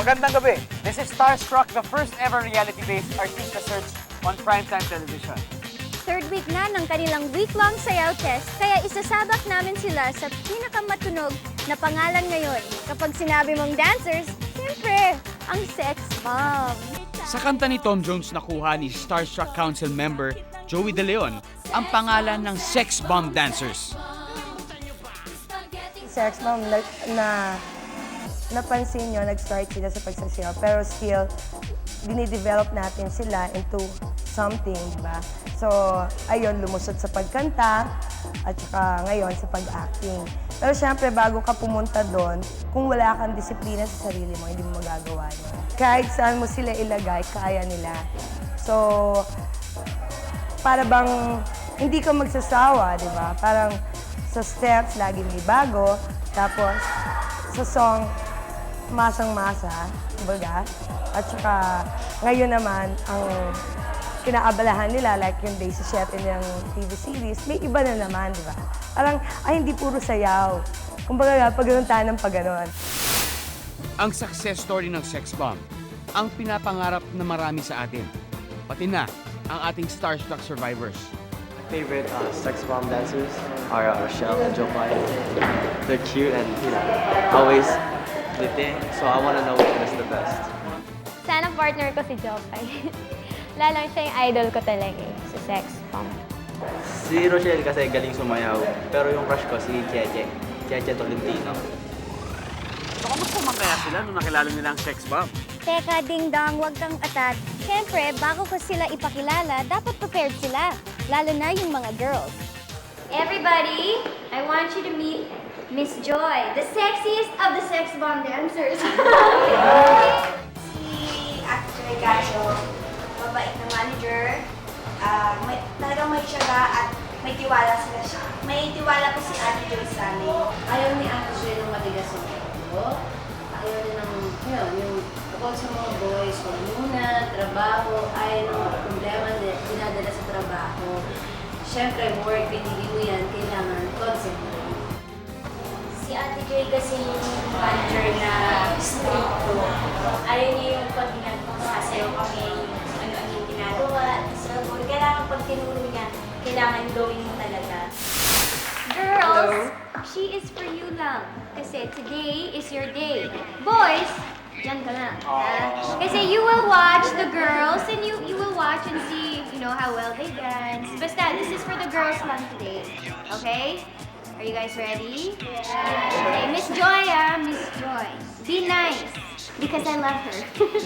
Magandang gabi. This is StarStruck, the first ever reality-based Artista search on primetime television. Third week na ng kanilang week-long sayaw test, kaya isasabak namin sila sa pinakamatunog na pangalan ngayon. Kapag sinabi mong dancers, siyempre, ang Sexbomb. Sa kanta ni Tom Jones nakuha ni StarStruck Council member Joey De Leon ang pangalan ng Sexbomb Dancers. Sexbomb na napansin nyo, nag-start sila sa pagsasayaw, pero still, dinidevelop natin sila into something, diba? So, ayun, lumusot sa pagkanta, at saka ngayon sa pag-acting. Pero syempre, bago ka pumunta doon, kung wala kang disiplina sa sarili mo, hindi mo magagawa yun. Kahit saan mo sila ilagay, kaya nila. So, para bang hindi ka magsasawa, di ba? Parang sa steps, lagi may bago. Tapos, sa song, masang-masa, kumbaga. At saka, ngayon naman, ang kinaabalahan nila, like yung Day 7 ng TV series, may iba na naman, di ba? Parang, ay, hindi puro sayaw. Kumbaga, pag-ganon tayo ng pag-ganon. Ang success story ng Sexbomb, ang pinapangarap na marami sa atin. Pati na ang ating StarStruck survivors. Favorite Sexbomb dancers are Rochelle and Joy. They're cute and, you know, always buti. So I want to know which one is the best. Sana partner ko si Jopay. Lalang siya yung idol ko talaga sa Sexbomb. Si Rochelle kasi galing sumayaw, pero yung crush ko si Cheche Tolentino. So, kamusta man kaya sila nung nakilala nila ang Sexbomb? Teka, ding-dong, huwag kang atat. Siyempre, bago ko sila ipakilala, dapat prepared sila. Lalo na yung mga girls. Everybody, I want you to meet Miss Joy, the sexiest of the Sexbomb dancers. Si Ate Joy Cancio, mabait na manager, talagang may tiyaga at may tiwala sila siya. May tiwala po si Ate Joy sa amin. Ayaw ni Ate Joy ng matigas ang ulo. Ayaw niya ng, yung about sa mga boys, huwag muna, trabaho, ayaw ng problema na dinadala sa trabaho. Siyempre, work, pinili mo yan, kailangan concentrate. Si Ate Joy kasi yung manager na stricto. Ayaw niya yung pag nagsasayaw kami, ano-ano yung ginagawa. So, kailangan pag tinuro niya, kailangan gawin mo talaga. Girls, she is for you lang. Kasi today is your day. Boys, dyan ka na. Kasi you will watch the girls and you will watch and see, you know, how well they dance. Basta, this is for the girls lang today. Okay? Are you guys ready? Okay, Miss Joy, Miss Joy. Be nice. Because I love her.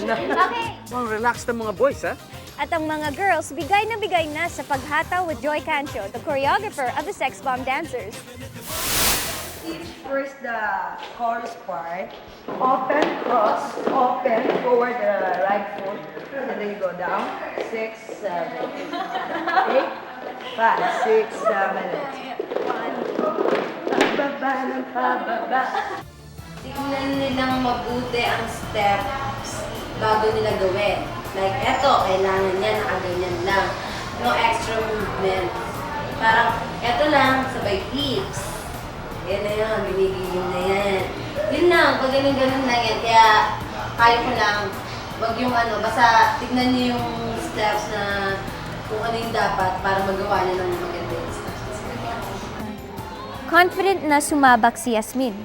Okay. Well, relax the mga boys, ha? At ang mga girls, bigay na sa paghataw with Joy Cancio, the choreographer of the Sexbomb dancers. First, the chorus part. Open, cross, open, forward the right foot. And then you go down. 6, 7, 8, 5, 6, 7, 8. Pababa ng pababa. Tignan nilang mabuti ang steps bago nila gawin. Like, eto, kailangan yan, nakaganyan lang. No extra movement. Parang, eto lang, sabay hips. Yan na yun, binigigil na yan. Yun lang, pag ganun-ganun lang yan. Kaya, kaya ko lang, wag yung basta tignan niyo yung steps na kung ano yung dapat para magawa niyo ng maganda yung steps. Confident na sumabak si Yasmien.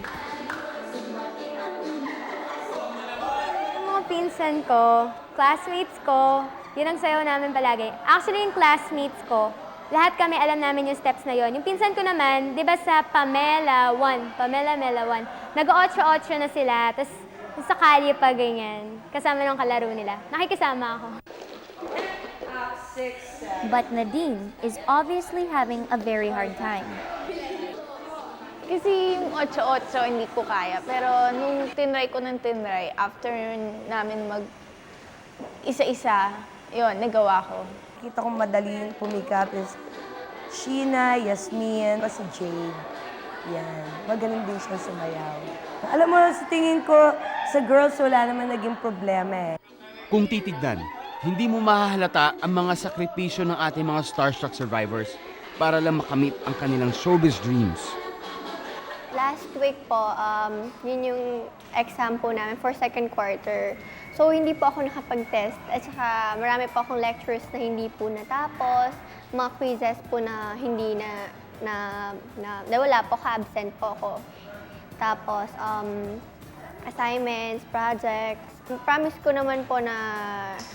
Yung mga pinsan ko, classmates ko, yun ang sayaw namin palagi. Actually, yung classmates ko, lahat kami alam namin yung steps na yon. Yung pinsan ko naman, di ba sa Mela 1, nag-8-8 na sila, tapos sa kalye pa ganyan, kasama ng kalaro nila. Nakikisama ako. But Nadine is obviously having a very hard time. Kasi yung 8-8 hindi ko kaya. Pero nung tinry ko ng tinry, after namin isa-isa, yun, nagawa ko. Kita kong madaling pumikap is Sheena, Yasmien, si Jade. Yan. Magaling din siya sumayaw. Alam mo, sa tingin ko, sa girls wala naman naging problema eh. Kung titignan, hindi mo mahahalata ang mga sakripisyo ng ating mga StarStruck survivors para lang makamit ang kanilang showbiz dreams. Last week po, yun yung exam po namin for second quarter. So, hindi po ako nakapag-test. At saka, marami po akong lectures na hindi po natapos. Mga quizzes po na hindi na wala po, ka-absent po ako. Tapos, assignments, projects. Promise ko naman po na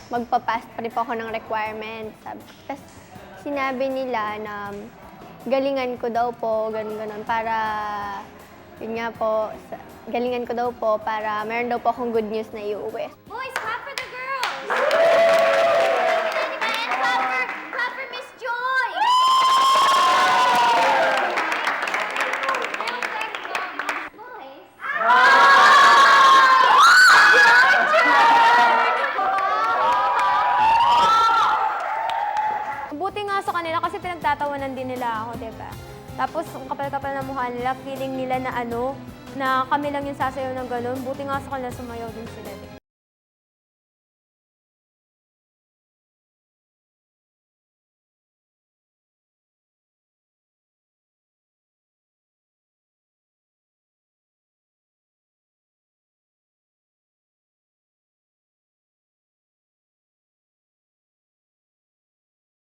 magpapass pa rin po ako ng requirements. Tapos, sinabi nila na galingan ko daw po, ganun-ganun, para, yun nga po, galingan ko daw po para meron daw po akong good news na iuwi. Boys, clap for the girls! And clap for Miss Joy! Boys. Buti nga sa kanila kasi pinagtatawanan din nila ako, diba? Tapos, ang kapal-kapal na mukha nila, feeling nila na na kami lang yung sasayaw ng ganun. Buti nga sa kanila, sumayaw din sila.